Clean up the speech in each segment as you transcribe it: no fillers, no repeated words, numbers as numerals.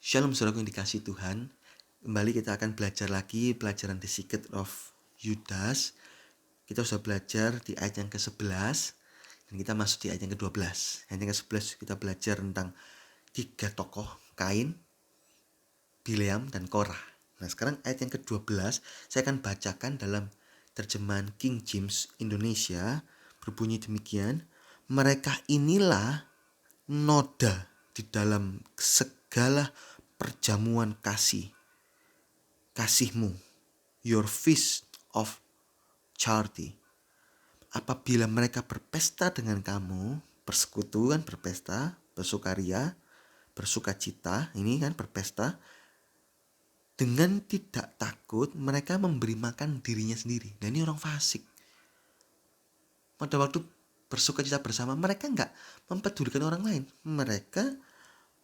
Shalom saudaraku yang dikasihi Tuhan. Kembali kita akan belajar lagi pelajaran The Secret of Judas. Kita sudah belajar di ayat yang ke-11 dan kita masuk di ayat yang ke-12. Ayat yang ke-11 kita belajar tentang 3 tokoh, Kain, Bileam, dan Korah. Nah sekarang ayat yang ke-12 saya akan bacakan dalam terjemahan King James Indonesia. Berbunyi demikian, mereka inilah noda di dalam segala perjamuan kasihmu, your feast of charity. Apabila mereka berpesta dengan kamu, persekutuan berpesta, bersukaria, bersukacita, ini kan berpesta, dengan tidak takut mereka memberi makan dirinya sendiri. Nah ini orang fasik. Pada waktu bersukacita bersama, mereka nggak mempedulikan orang lain. Mereka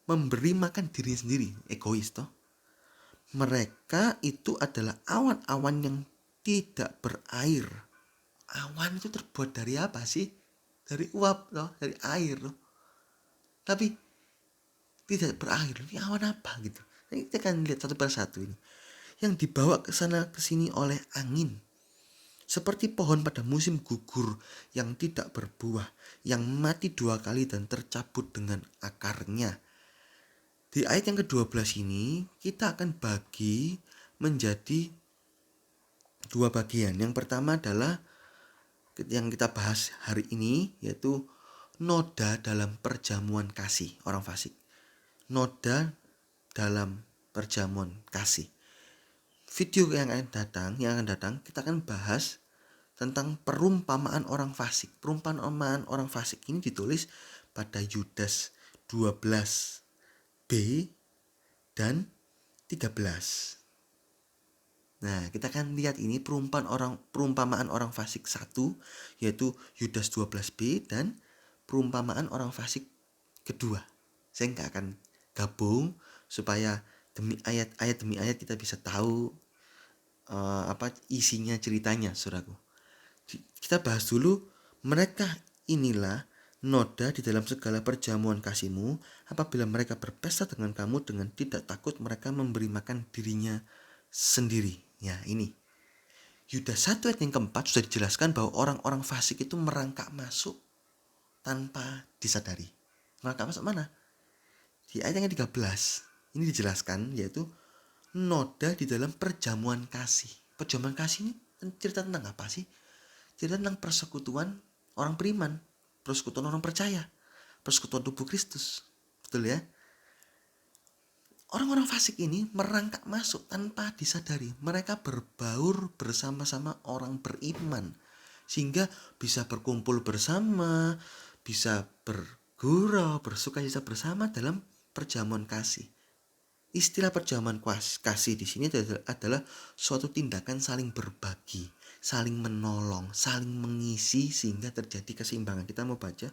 memberi makan dirinya sendiri, egois toh. Mereka itu adalah awan-awan yang tidak berair. Awan itu terbuat dari apa sih? Dari uap loh, dari air loh. Tapi tidak berair. Ini awan apa gitu? Nah, kita akan lihat satu persatu ini. Yang dibawa ke sana ke sini oleh angin. Seperti pohon pada musim gugur yang tidak berbuah, yang mati 2 kali dan tercabut dengan akarnya. Di ayat yang ke-12 ini kita akan bagi menjadi 2 bagian. Yang pertama adalah yang kita bahas hari ini, yaitu noda dalam perjamuan kasih orang fasik. Noda dalam perjamuan kasih. Video yang akan datang kita akan bahas tentang perumpamaan orang fasik. Perumpamaan orang fasik ini ditulis pada Yudas 12b dan 13. Nah, kita akan lihat ini perumpamaan orang fasik 1, yaitu Yudas 12b, dan perumpamaan orang fasik kedua. Saya nggak akan gabung supaya demi ayat kita bisa tahu apa isinya ceritanya, saudaraku. Kita bahas dulu, mereka inilah noda di dalam segala perjamuan kasihmu. Apabila mereka berpesta dengan kamu dengan tidak takut, mereka memberi makan dirinya sendiri. Ya ini Yudas 1 ayat yang keempat sudah dijelaskan bahwa orang-orang fasik itu merangkak masuk tanpa disadari. Merangkak masuk mana? Di ayat yang ke-13 ini dijelaskan, yaitu noda di dalam perjamuan kasih. Perjamuan kasih ini cerita tentang apa sih? Cerita tentang persekutuan orang beriman, persekutuan orang percaya, persekutuan tubuh Kristus. Betul ya? Orang-orang fasik ini merangkak masuk tanpa disadari. Mereka berbaur bersama-sama orang beriman, sehingga bisa berkumpul bersama, bisa bergurau, bersukacita bersama dalam perjamuan kasih. Istilah perjamuan kasih di sini adalah suatu tindakan saling berbagi, saling menolong, saling mengisi sehingga terjadi keseimbangan. Kita mau baca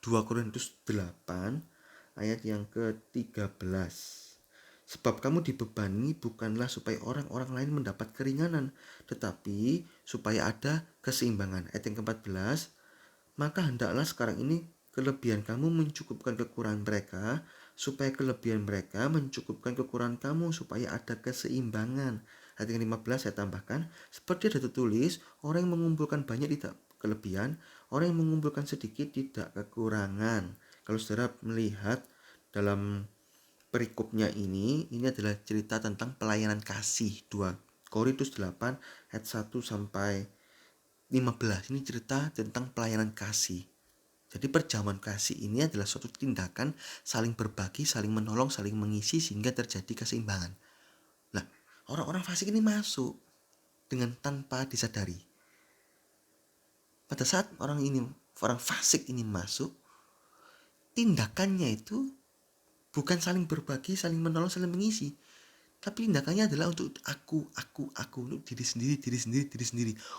2 Korintus 8 ayat yang ke-13. Sebab kamu dibebani bukanlah supaya orang-orang lain mendapat keringanan, tetapi supaya ada keseimbangan. Ayat yang ke-14, maka hendaklah sekarang ini kelebihan kamu mencukupkan kekurangan mereka, supaya kelebihan mereka mencukupkan kekurangan kamu, supaya ada keseimbangan. Ayat yang ke-15 saya tambahkan, seperti ada tertulis, orang yang mengumpulkan banyak tidak kelebihan, orang yang mengumpulkan sedikit tidak kekurangan. Kalau saudara melihat dalam perikopnya ini adalah cerita tentang pelayanan kasih. 2 Korintus 8 ayat 1 sampai 15. Ini cerita tentang pelayanan kasih. Jadi perjamuan kasih ini adalah suatu tindakan saling berbagi, saling menolong, saling mengisi sehingga terjadi keseimbangan. Nah, orang-orang fasik ini masuk dengan tanpa disadari. Pada saat orang fasik ini masuk, tindakannya itu bukan saling berbagi, saling menolong, saling mengisi. Tapi tindakannya adalah untuk aku, untuk diri sendiri,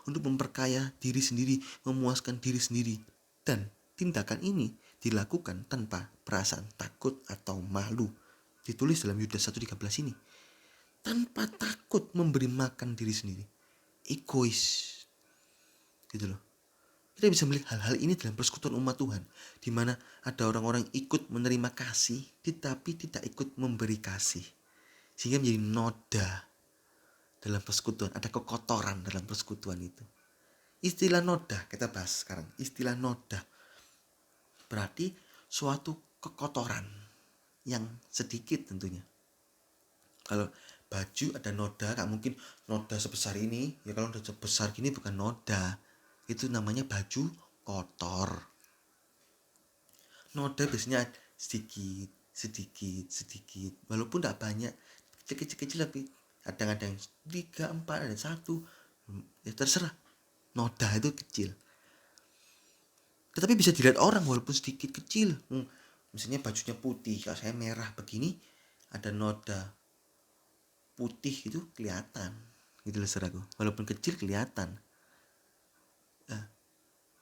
untuk memperkaya diri sendiri, memuaskan diri sendiri. Dan tindakan ini dilakukan tanpa perasaan takut atau malu. Ditulis dalam Yudas 1:13 ini. Tanpa takut memberi makan diri sendiri. Egois. Gitu loh. Kita bisa melihat hal-hal ini dalam persekutuan umat Tuhan, di mana ada orang-orang ikut menerima kasih, tetapi tidak ikut memberi kasih, sehingga menjadi noda dalam persekutuan. Ada kekotoran dalam persekutuan itu. Istilah noda kita bahas sekarang. Istilah noda berarti suatu kekotoran yang sedikit tentunya. Kalau baju ada noda, gak mungkin noda sebesar ini. Ya kalau noda sebesar gini bukan noda, itu namanya baju kotor. Noda biasanya sedikit, walaupun tidak banyak, kecil-kecil tapi kadang-kadang 3, 4, ada 1, ya terserah. Noda itu kecil, tetapi bisa dilihat orang walaupun sedikit kecil. Misalnya bajunya putih, kalau saya merah begini, ada noda putih itu kelihatan gitu loh saudaraku, walaupun kecil kelihatan.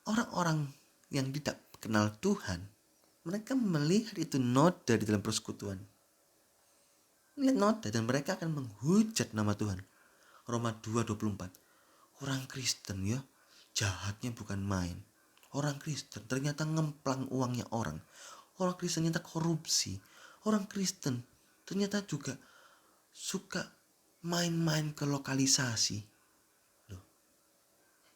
Orang-orang yang tidak kenal Tuhan, mereka melihat itu noda di dalam persekutuan, melihat noda, dan mereka akan menghujat nama Tuhan. Roma 2:24. Orang Kristen ya, jahatnya bukan main. Orang Kristen ternyata ngemplang uangnya orang. Orang Kristen ternyata korupsi. Orang Kristen ternyata juga suka main-main ke lokalisasi. Loh,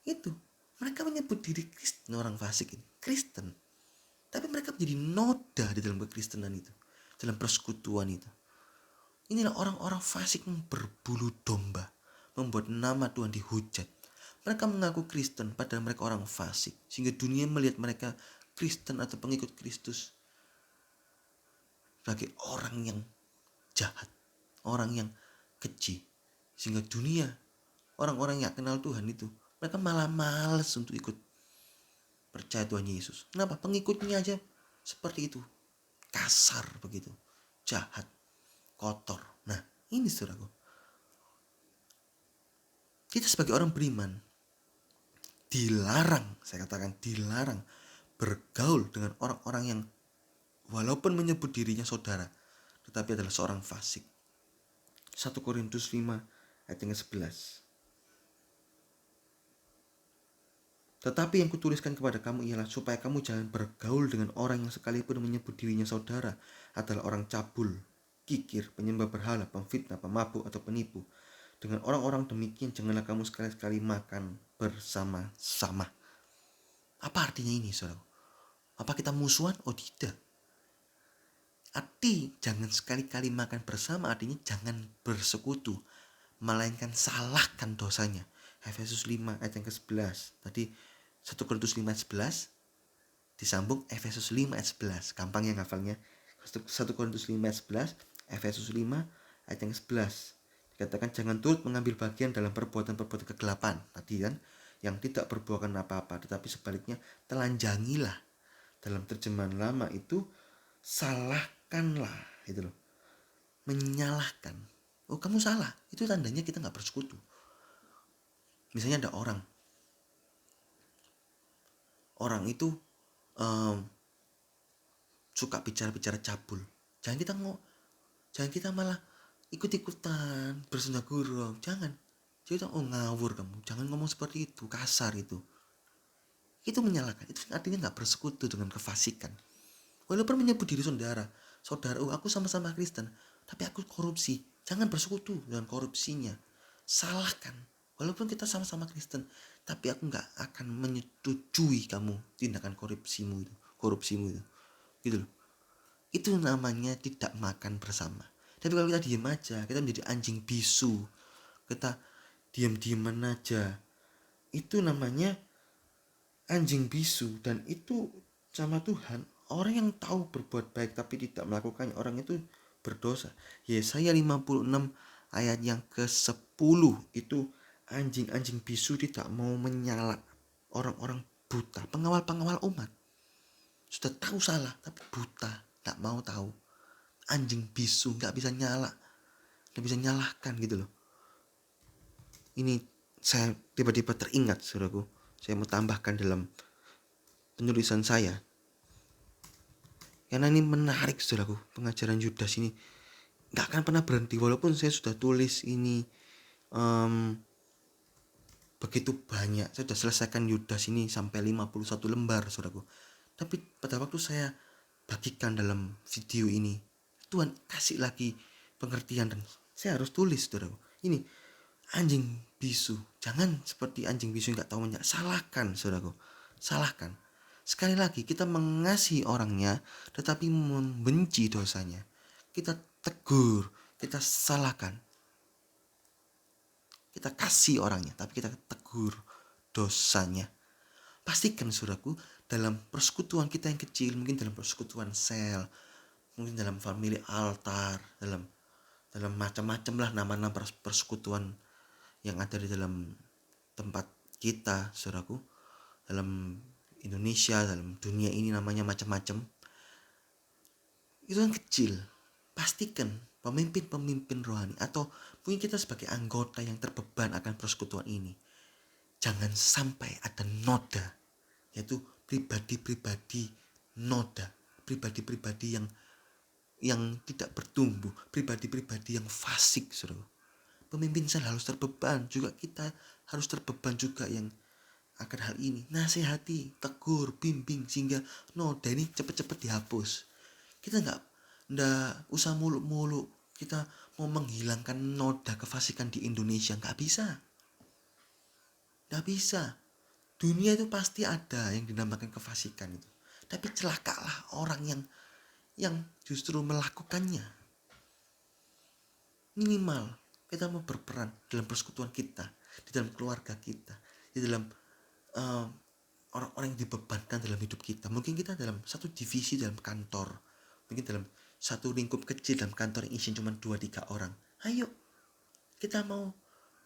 itu mereka menyebut diri Kristen, orang fasik ini Kristen, tapi mereka menjadi noda di dalam kekristenan itu, dalam persekutuan itu. Inilah orang-orang fasik yang berbulu domba, membuat nama Tuhan dihujat. Mereka mengaku Kristen padahal mereka orang fasik, sehingga dunia melihat mereka Kristen atau pengikut Kristus sebagai orang yang jahat, orang yang keji. Sehingga dunia, orang-orang yang kenal Tuhan itu, mereka malah males untuk ikut percaya Tuhan Yesus. Kenapa? Pengikutnya aja seperti itu, kasar begitu, jahat, kotor. Nah, ini saudaraku, kita sebagai orang beriman dilarang, saya katakan dilarang bergaul dengan orang-orang yang walaupun menyebut dirinya saudara, tetapi adalah seorang fasik. 1 Korintus 5 ayat yang ke-11. Tetapi yang kutuliskan kepada kamu ialah supaya kamu jangan bergaul dengan orang yang sekalipun menyebut dirinya saudara adalah orang cabul, kikir, penyembah berhala, pemfitnah, pemabuk atau penipu. Dengan orang-orang demikian janganlah kamu sekali-sekali makan bersama-sama. Apa artinya ini, saudara? Apa kita musuhan? Oh tidak. Arti jangan sekali-kali makan bersama artinya jangan bersekutu, melainkan salahkan dosanya. Efesus 5 ayat yang ke-11. Tadi 1 Korintus 5 ayat 11 disambung Efesus 5 ayat 11. Gampang ya ngafalnya. 1 Korintus 5 ayat 11, Efesus 5 ayat yang ke-11. Dikatakan jangan turut mengambil bagian dalam perbuatan-perbuatan kegelapan. Tadi kan yang tidak berbuahkan apa-apa, tetapi sebaliknya telanjangilah. Dalam terjemahan lama itu salahkanlah, itu loh. Menyalahkan. Oh kamu salah, itu tandanya kita gak bersekutu. Misalnya ada orang itu suka bicara-bicara cabul. Jangan kita malah ikut-ikutan bersenda gurau. Jangan. Jadi ngawur kamu. Jangan ngomong seperti itu, kasar itu. Itu menyalahkan. Itu artinya gak bersekutu dengan kefasikan. Walaupun menyebut diri saudara, aku sama-sama Kristen, tapi aku korupsi. Jangan bersekutu dengan korupsinya. Salahkan. Walaupun kita sama-sama Kristen, tapi aku gak akan menyetujui kamu tindakan korupsimu itu. Gitu loh. Itu namanya tidak makan bersama. Tapi kalau kita diam aja, kita menjadi anjing bisu, kita diam-diaman aja, itu namanya anjing bisu. Dan itu sama Tuhan, orang yang tahu berbuat baik tapi tidak melakukannya, orang itu berdosa. Yesaya 56 ayat yang ke-10 itu anjing-anjing bisu tidak mau menyala orang-orang buta, pengawal-pengawal umat. Sudah tahu salah tapi buta, tak mau tahu. Anjing bisu, gak bisa nyala, gak bisa nyalahkan gitu loh. Ini saya tiba-tiba teringat, saudaraku. Saya mau tambahkan dalam penulisan saya, karena ini menarik, saudaraku. Pengajaran Yudas ini gak akan pernah berhenti. Walaupun saya sudah tulis ini begitu banyak. Saya sudah selesaikan Yudas ini sampai 51 lembar, saudaraku. Tapi pada waktu saya bagikan dalam video ini, Tuhan kasih lagi pengertian dan saya harus tulis, saudaraku. Ini anjing bisu. Jangan seperti anjing bisu yang gak tahu menyak. Salahkan, saudaraku. Salahkan. Sekali lagi, kita mengasihi orangnya tetapi membenci dosanya. Kita tegur, kita salahkan. Kita kasih orangnya, tapi kita tegur dosanya. Pastikan, saudaraku, dalam persekutuan kita yang kecil, mungkin dalam persekutuan sel, mungkin dalam family altar, dalam macam-macam lah nama-nama persekutuan yang ada di dalam tempat kita, saudaraku, dalam Indonesia, dalam dunia ini namanya macam-macam. Itu yang kecil. Pastikan pemimpin-pemimpin rohani atau mungkin kita sebagai anggota yang terbeban akan persekutuan ini, jangan sampai ada noda, yaitu pribadi-pribadi noda, pribadi-pribadi yang tidak bertumbuh, pribadi-pribadi yang fasik, saudara. Pemimpin sel harus terbeban, juga kita harus terbeban juga yang akan hal ini. Nasihati, tegur, bimbing sehingga noda ini cepat-cepat dihapus. Kita nggak usah muluk-muluk kita mau menghilangkan noda kefasikan di Indonesia. Nggak bisa. Dunia itu pasti ada yang dinamakan kefasikan itu, tapi celakalah orang yang justru melakukannya. Minimal kita mau berperan dalam persekutuan kita, di dalam keluarga kita, di dalam orang-orang yang dibebankan dalam hidup kita. Mungkin kita dalam satu divisi dalam kantor, mungkin dalam satu lingkup kecil dalam kantor yang isinya cuma 2-3 orang. Ayo kita mau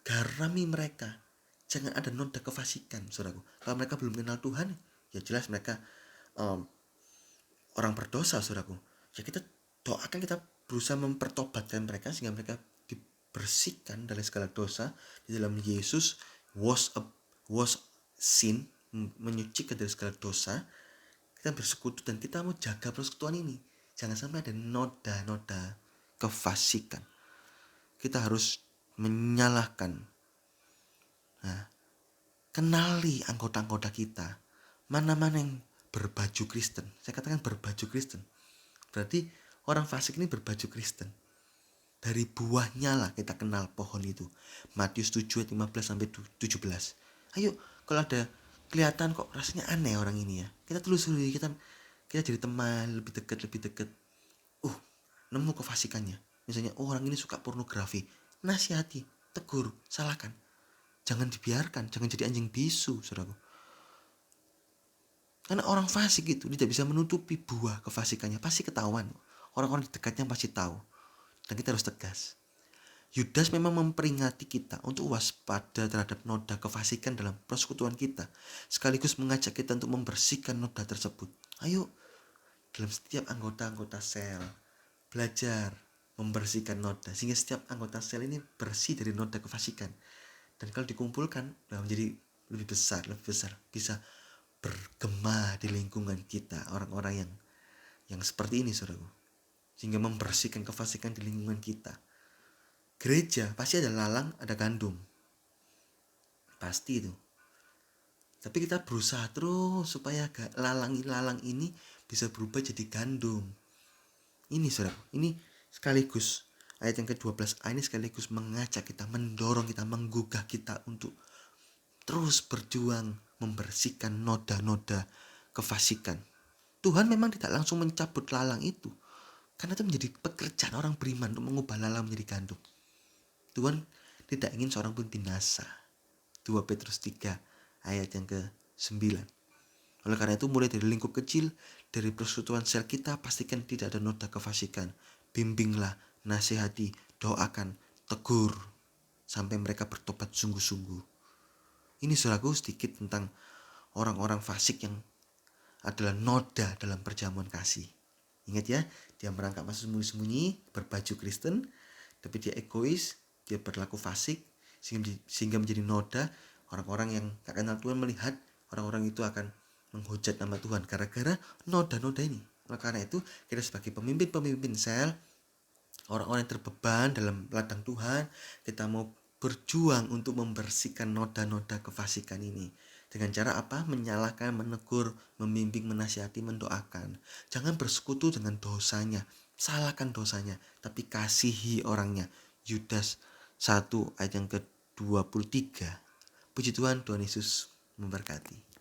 garami mereka. Jangan ada noda kefasikan, saudaraku. Kalau mereka belum kenal Tuhan, ya jelas mereka orang berdosa, saudaraku. Ya kita doakan, kita berusaha mempertobatkan mereka sehingga mereka dibersihkan dari segala dosa di dalam Yesus. Was sin, menyucikan dari segala dosa. Kita bersekutu dan kita mau jaga persekutuan ini. Jangan sampai ada noda-noda kefasikan. Kita harus menyalahkan. Nah, kenali anggota-anggota kita. Mana-mana yang berbaju Kristen. Saya katakan berbaju Kristen. Berarti orang fasik ini berbaju Kristen. Dari buahnya lah kita kenal pohon itu. Matius 7 ayat 15-17. Ayo, kalau ada kelihatan kok rasanya aneh orang ini ya, kita telusuri, kita jadi teman, lebih dekat. Nemu kefasikannya. Misalnya, orang ini suka pornografi. Nasihati, tegur, salahkan. Jangan dibiarkan, jangan jadi anjing bisu, saudaraku. Karena orang fasik itu tidak bisa menutupi buah kefasikannya, pasti ketahuan. Orang-orang di dekatnya pasti tahu. Dan kita harus tegas. Yudas memang memperingati kita untuk waspada terhadap noda kefasikan dalam persekutuan kita, sekaligus mengajak kita untuk membersihkan noda tersebut. Ayo, dalam setiap anggota sel, belajar membersihkan noda, sehingga setiap anggota sel ini bersih dari noda kefasikan. Dan kalau dikumpulkan, menjadi lebih besar, bisa bergema di lingkungan kita, orang-orang yang seperti ini, saudaraku, sehingga membersihkan kefasikan di lingkungan kita. Gereja pasti ada lalang, ada gandum, pasti itu. Tapi kita berusaha terus supaya lalang ini bisa berubah jadi gandum. Ini, saudara, ini sekaligus ayat yang ke-12a ini sekaligus mengajak kita, mendorong kita, menggugah kita untuk terus berjuang membersihkan noda-noda kefasikan. Tuhan memang tidak langsung mencabut lalang itu, karena itu menjadi pekerjaan orang beriman untuk mengubah lalang menjadi gandum. Tuhan tidak ingin seorang pun binasa. 2 Petrus 3 ayat yang ke-9. Oleh karena itu, mulai dari lingkup kecil, dari persekutuan sel kita, pastikan tidak ada noda kefasikan. Bimbinglah, nasihati, doakan, tegur, sampai mereka bertobat sungguh-sungguh. Ini, saudaraku, sedikit tentang orang-orang fasik yang adalah noda dalam perjamuan kasih. Ingat ya, dia merangkap masuk sembunyi-sembunyi, berbaju Kristen, tapi dia egois, dia berlaku fasik, sehingga menjadi noda. Orang-orang yang gak kenal Tuhan melihat orang-orang itu akan menghujat nama Tuhan gara-gara noda-noda ini. Oleh karena itu, kita sebagai pemimpin sel, orang-orang yang terbeban dalam ladang Tuhan, kita mau berjuang untuk membersihkan noda-noda kefasikan ini. Dengan cara apa? Menyalahkan, menegur, membimbing, menasihati, mendoakan. Jangan bersekutu dengan dosanya, salahkan dosanya, tapi kasihi orangnya. Yudas 1 ayat yang ke-23. Puji Tuhan, Tuhan Yesus memberkati.